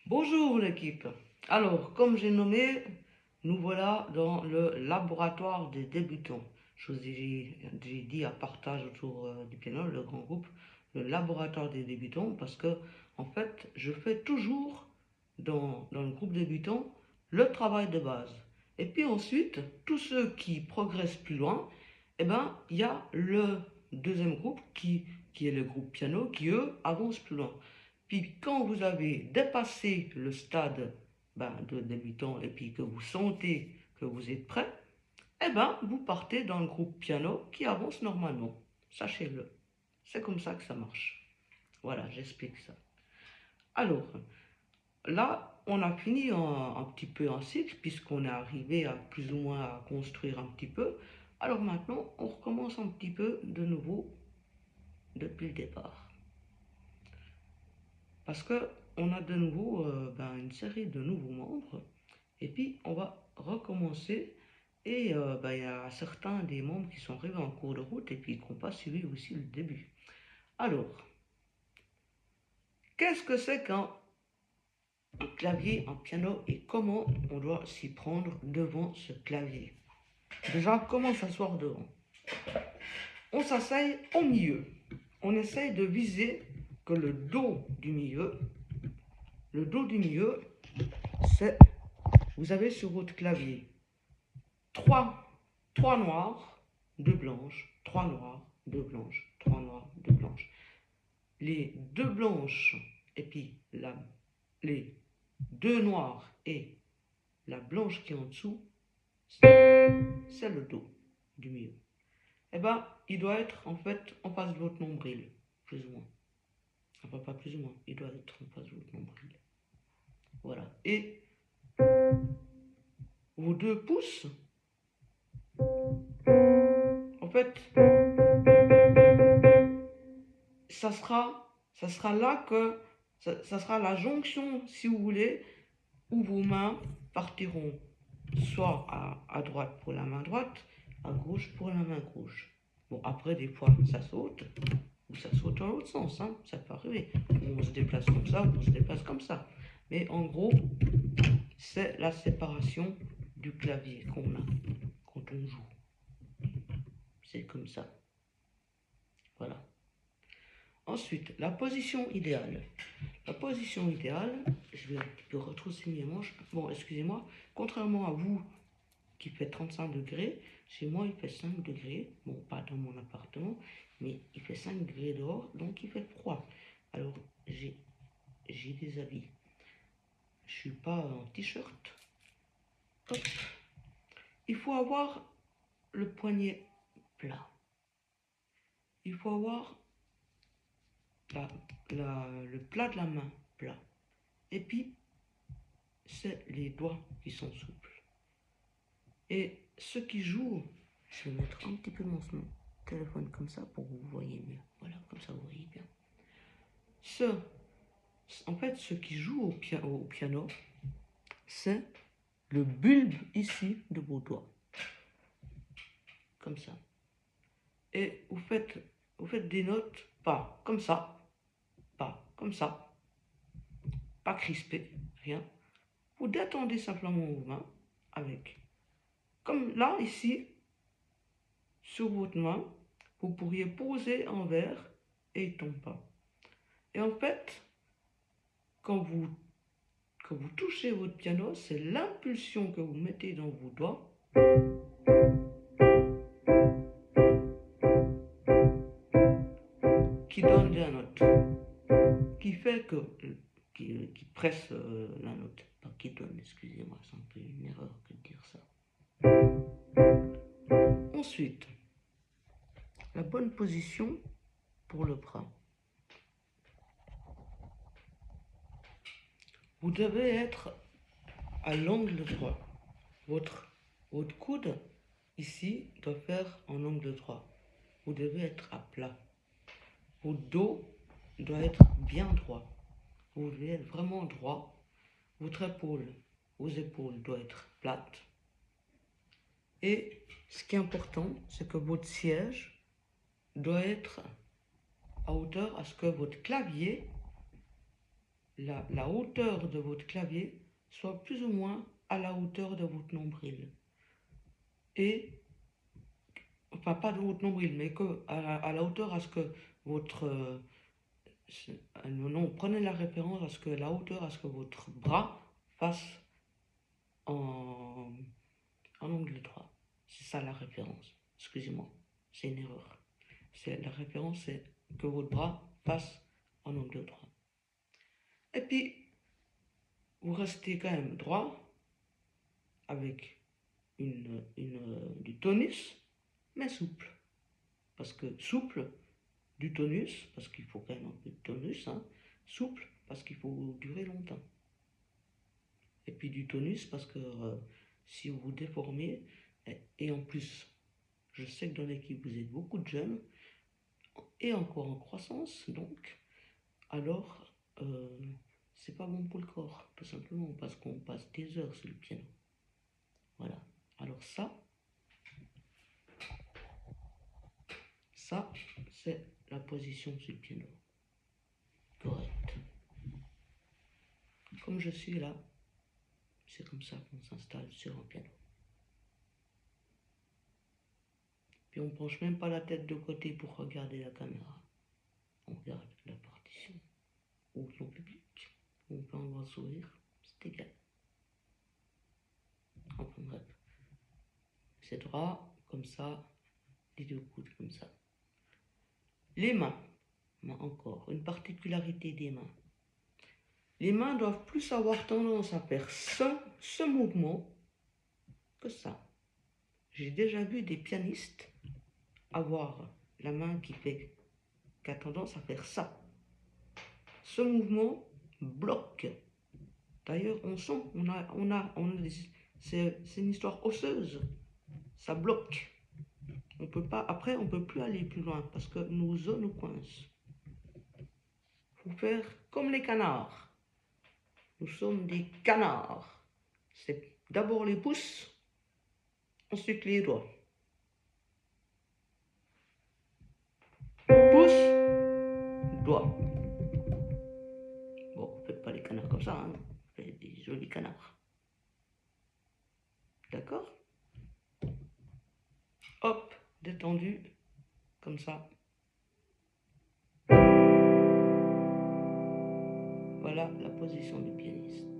Bonjour l'équipe. Alors, comme j'ai nommé, nous voilà dans le laboratoire des débutants. J'ai dit à partage autour du piano, le grand groupe, le laboratoire des débutants, parce que, en fait, je fais toujours dans le groupe débutant le travail de base. Et puis ensuite, tous ceux qui progressent plus loin, eh ben, il y a le deuxième groupe qui est le groupe piano, qui eux avancent plus loin. Puis quand vous avez dépassé le stade de débutant et puis que vous sentez que vous êtes prêt, eh ben, vous partez dans le groupe piano qui avance normalement. Sachez-le. C'est comme ça que ça marche. Voilà, j'explique ça. Alors, là, on a fini un petit peu un cycle puisqu'on est arrivé à plus ou moins à construire un petit peu. Alors maintenant, on recommence un petit peu de nouveau depuis le départ. Parce que on a de nouveau une série de nouveaux membres. Et puis, on va recommencer. Et il y a certains des membres qui sont arrivés en cours de route et puis qui n'ont pas suivi aussi le début. Alors, qu'est-ce que c'est qu'un clavier, un piano et comment on doit s'y prendre devant ce clavier? Déjà, comment s'asseoir devant? On s'asseye au milieu. On essaye de viser que le dos du milieu, c'est, vous avez sur votre clavier trois noirs, deux blanches, trois noirs, deux blanches, trois noirs, deux blanches. Les deux blanches et puis les deux noirs et la blanche qui est en dessous, c'est le dos du milieu. Eh bien, il doit être en fait en face de votre nombril, plus ou moins. Enfin, pas plus ou moins, il doit être en face de votre nombril. Voilà. Et vos deux pouces, en fait, ça sera là que ça sera la jonction, si vous voulez, où vos mains partiront soit à droite pour la main droite, à gauche pour la main gauche. Bon, après, des fois, ça saute, ou ça saute dans l'autre sens, hein, ça peut arriver. On se déplace comme ça, ou on se déplace comme ça. Mais en gros, c'est la séparation du clavier qu'on a quand on joue. C'est comme ça. Voilà. Ensuite, la position idéale. La position idéale, je vais un petit peu retrousser mes manches. Bon, excusez-moi, contrairement à vous qui fait 35 degrés, chez moi il fait 5 degrés. Bon, pas dans mon appartement, mais il fait 5 degrés dehors, donc il fait froid. Alors, j'ai des habits. Je suis pas en t-shirt. Hop. Il faut avoir le poignet plat. Il faut avoir le plat de la main plat. Et puis, c'est les doigts qui sont souples. Et ceux qui jouent, je vais mettre un petit peu mon téléphone comme ça pour que vous voyez mieux. Voilà, comme ça vous voyez bien. En fait, ceux qui jouent au piano, c'est le bulbe ici de vos doigts. Comme ça. Et vous faites des notes pas comme ça, pas comme ça, pas crispé, rien. Vous détendez simplement vos mains avec. Comme là, ici, sur votre main, vous pourriez poser un verre et il ne tombe pas. Et en fait, quand vous touchez votre piano, c'est l'impulsion que vous mettez dans vos doigts qui donne la note, qui fait que, qui presse la note, pas qui donne, excusez-moi, c'est un peu une erreur que de dire ça. Ensuite, la bonne position pour le bras. Vous devez être à l'angle droit. Votre coude ici doit faire un angle droit. Vous devez être à plat. Votre dos doit être bien droit. Vous devez être vraiment droit. Vos épaules doivent être plates. Et ce qui est important, c'est que votre siège doit être à hauteur à ce que votre clavier la hauteur de votre clavier soit plus ou moins à la hauteur de votre nombril. Et, enfin pas de votre nombril, mais que à la hauteur à ce que votre... non, prenez la référence à ce que la hauteur à ce que votre bras fasse en angle droit. C'est ça la référence. Excusez-moi, c'est une erreur. La référence, c'est que votre bras passe en angle droit. Et puis, vous restez quand même droit avec du tonus, mais souple. Parce que souple, du tonus, parce qu'il faut quand même un peu de tonus, hein. Souple, parce qu'il faut durer longtemps. Et puis du tonus, parce que si vous vous déformez, et en plus, je sais que dans l'équipe, vous êtes beaucoup de jeunes, et encore en croissance, donc, alors, c'est pas bon pour le corps, tout simplement, parce qu'on passe des heures sur le piano. Voilà. Alors ça, c'est la position sur le piano. Correct. Comme je suis là, c'est comme ça qu'on s'installe sur un piano. Puis on penche même pas la tête de côté pour regarder la caméra. On regarde la partition ou son public. On peut avoir un sourire, c'est égal. Enfin bref. C'est droit, comme ça, les deux coudes comme ça. Les mains, encore, une particularité des mains. Les mains doivent plus avoir tendance à faire ce mouvement que ça. J'ai déjà vu des pianistes avoir la main qui a tendance à faire ça. Ce mouvement bloque. D'ailleurs, on sent, c'est une histoire osseuse. Ça bloque. On peut pas, après, on peut plus aller plus loin parce que nos os nous coincent. Faut faire comme les canards. Nous sommes des canards. C'est d'abord les pouces, ensuite les doigts. Pouce, doigt. Bon, faites pas les canards comme ça, hein. Faites des jolis canards. D'accord? Hop, détendu, comme ça. Voilà la position du pianiste.